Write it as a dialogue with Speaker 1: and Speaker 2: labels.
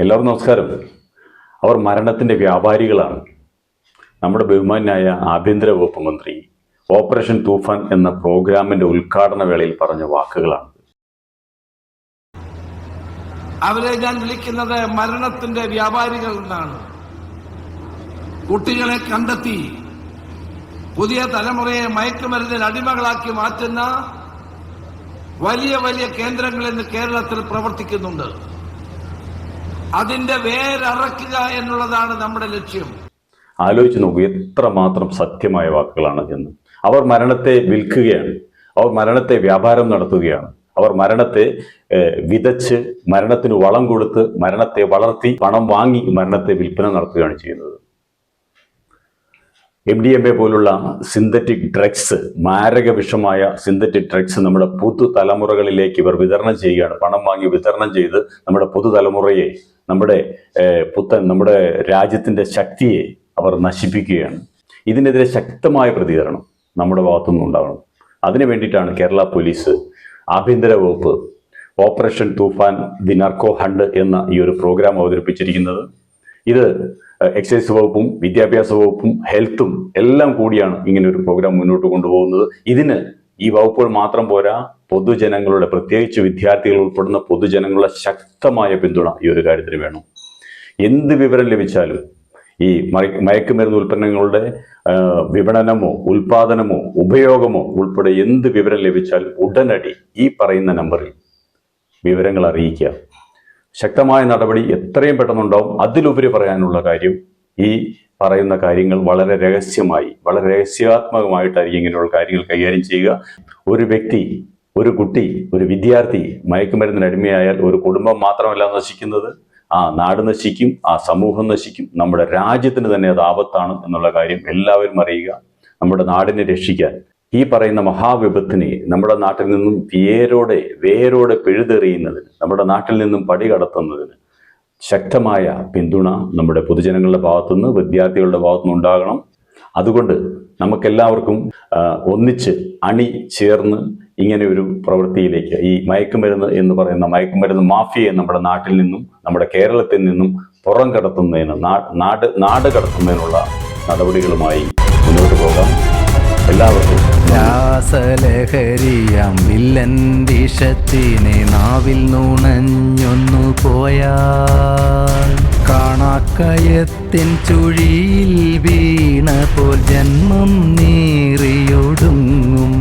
Speaker 1: എല്ലാവർക്കും നമസ്കാരം. അവർ മരണത്തിൻ്റെ വ്യാപാരികളാണ്. നമ്മുടെ ബഹുമാന്യായ ആഭ്യന്തര വകുപ്പ് മന്ത്രി ഓപ്പറേഷൻ തൂഫാൻ എന്ന പ്രോഗ്രാമിന്റെ ഉദ്ഘാടന വേളയിൽ പറഞ്ഞ വാക്കുകളാണ്.
Speaker 2: അവരെ ഞാൻ വിളിക്കുന്നത് മരണത്തിന്റെ വ്യാപാരികൾ എന്നാണ്. കുട്ടികളെ കണ്ടെത്തി പുതിയ തലമുറയെ മയക്കുമരുന്നിന് അടിമകളാക്കി മാറ്റുന്ന വലിയ വലിയ കേന്ദ്രങ്ങൾ ഇന്ന് കേരളത്തിൽ പ്രവർത്തിക്കുന്നുണ്ട്. അതിന്റെ വേരറക്കുക എന്നുള്ളതാണ് നമ്മുടെ ലക്ഷ്യം.
Speaker 1: ആലോചിച്ച് നോക്കൂ, എത്രമാത്രം സത്യമായ വാക്കുകളാണ് എന്ന്. അവർ മരണത്തെ വിൽക്കുകയാണ്, അവർ മരണത്തെ വ്യാപാരം നടത്തുകയാണ്, അവർ മരണത്തെ വിതച്ച് മരണത്തിന് വളം കൊടുത്ത് മരണത്തെ വളർത്തി പണം വാങ്ങി മരണത്തെ വിൽപ്പന നടത്തുകയാണ് ചെയ്യുന്നത്. MDMA പോലുള്ള സിന്തറ്റിക് ഡ്രഗ്സ്, മാരക വിഷമായ സിന്തറ്റിക് ഡ്രഗ്സ് നമ്മുടെ പുതുതലമുറകളിലേക്ക് ഇവർ വിതരണം ചെയ്യുകയാണ്. പണം വാങ്ങി വിതരണം ചെയ്ത് നമ്മുടെ പുതുതലമുറയെ, നമ്മുടെ രാജ്യത്തിന്റെ ശക്തിയെ അവർ നശിപ്പിക്കുകയാണ്. ഇതിനെതിരെ ശക്തമായ പ്രതികരണം നമ്മുടെ ഭാഗത്തുനിന്ന് ഉണ്ടാകണം. അതിനു വേണ്ടിയിട്ടാണ് കേരള പോലീസ്, ആഭ്യന്തര വകുപ്പ് operation Toofan the narco hunt എന്ന ഈ ഒരു പ്രോഗ്രാം അവതരിപ്പിച്ചിരിക്കുന്നത്. ഇത് എക്സൈസ് വകുപ്പും വിദ്യാഭ്യാസ വകുപ്പും ഹെൽത്തും എല്ലാം കൂടിയാണ് ഇങ്ങനെ ഒരു പ്രോഗ്രാം മുന്നോട്ട് കൊണ്ടുപോകുന്നത്. ഇതിന് ഈ വകുപ്പുകൾ മാത്രം പോരാ, പൊതുജനങ്ങളുടെ, പ്രത്യേകിച്ച് വിദ്യാർത്ഥികൾ ഉൾപ്പെടുന്ന പൊതുജനങ്ങളുടെ ശക്തമായ പിന്തുണ ഈ ഒരു കാര്യത്തിന് വേണം. എന്ത് വിവരം ലഭിച്ചാലും, ഈ മയക്കുമരുന്ന് ഉൽപ്പന്നങ്ങളുടെ വിപണനമോ ഉൽപാദനമോ ഉപയോഗമോ ഉൾപ്പെടെ എന്ത് വിവരം ലഭിച്ചാൽ ഉടനടി ഈ പറയുന്ന നമ്പറിൽ വിവരങ്ങൾ അറിയിക്കുക. ശക്തമായ നടപടി എത്രയും പെട്ടെന്നുണ്ടാവും. അതിലുപരി പറയാനുള്ള കാര്യം, ഈ പറയുന്ന കാര്യങ്ങൾ വളരെ രഹസ്യമായി, വളരെ രഹസ്യാത്മകമായിട്ടായിരിക്കും ഇങ്ങനെയുള്ള കാര്യങ്ങൾ കൈകാര്യം ചെയ്യുക. ഒരു വ്യക്തി, ഒരു കുട്ടി, ഒരു വിദ്യാർത്ഥി മയക്കുമരുന്നിന് അടിമയായാൽ ഒരു കുടുംബം മാത്രമല്ല നശിക്കുന്നത്, ആ നാട് നശിക്കും, ആ സമൂഹം നശിക്കും, നമ്മുടെ രാജ്യത്തിന് തന്നെ അത് ആപത്താണ് എന്നുള്ള കാര്യം എല്ലാവരും അറിയുക. നമ്മുടെ നാടിനെ രക്ഷിക്കാൻ ഈ പറയുന്ന മഹാവിപത്തിനെ നമ്മുടെ നാട്ടിൽ നിന്നും വേരോടെ പിഴുതെറിയുന്നതിന്, നമ്മുടെ നാട്ടിൽ നിന്നും പടി കടത്തുന്നതിന് ശക്തമായ പിന്തുണ നമ്മുടെ പൊതുജനങ്ങളുടെ ഭാഗത്തുനിന്ന്, വിദ്യാർത്ഥികളുടെ ഭാഗത്തുനിന്ന് ഉണ്ടാകണം. അതുകൊണ്ട് നമുക്കെല്ലാവർക്കും ഒന്നിച്ച് അണി ചേർന്ന് ഇങ്ങനെ ഒരു പ്രവൃത്തിയിലേക്ക്, ഈ മയക്കുമരുന്ന് എന്ന് പറയുന്ന മയക്കുമരുന്ന് മാഫിയയെ നമ്മുടെ നാട്ടിൽ നിന്നും, നമ്മുടെ കേരളത്തിൽ നിന്നും പുറം കടത്തുന്നതിന്, നാട് കടത്തുന്നതിനുള്ള നടപടികളുമായി മുന്നോട്ട് പോകാം. എല്ലാവർക്കും
Speaker 3: രാസലഹരിയാം വില്ലൻ വിഷത്തിനെ നാവിൽ നുണഞ്ഞൊന്നു പോയാൽ കാണാക്കയത്തിൻ ചുഴിയിൽ വീണ പോൽ ജന്മം നീറിയൊടുങ്ങും.